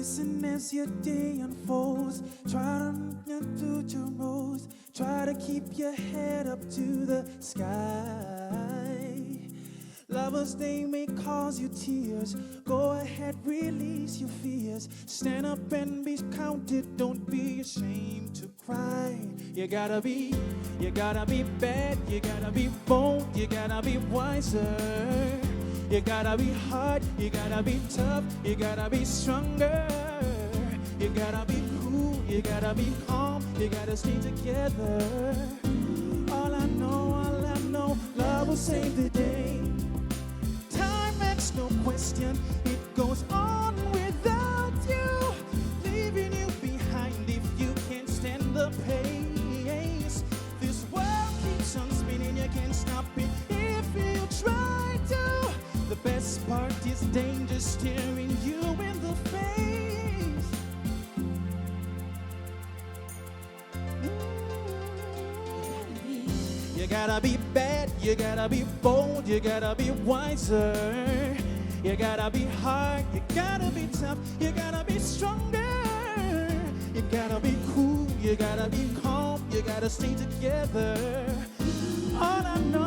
Listen as your day unfolds. Try to do your most. Try to keep your head up to the sky. Lovers, they may cause you tears. Go ahead, release your fears. Stand up and be counted. Don't be ashamed to cry. You gotta be bad. You gotta be bold. You gotta be wiser. You gotta be hard, you gotta be tough, you gotta be stronger. You gotta be cool, you gotta be calm, you gotta stay together. All I know, love will save the day. Time makes no question, it goes on without you, leaving you behind if you can't stand the pace. This world keeps on spinning, you can't stop it if you try to. The best part is danger staring you in the face. You gotta be bad, you gotta be bold, you gotta be wiser. You gotta be hard, you gotta be tough, you gotta be stronger. You gotta be cool, you gotta be calm, you gotta stay together. All I know,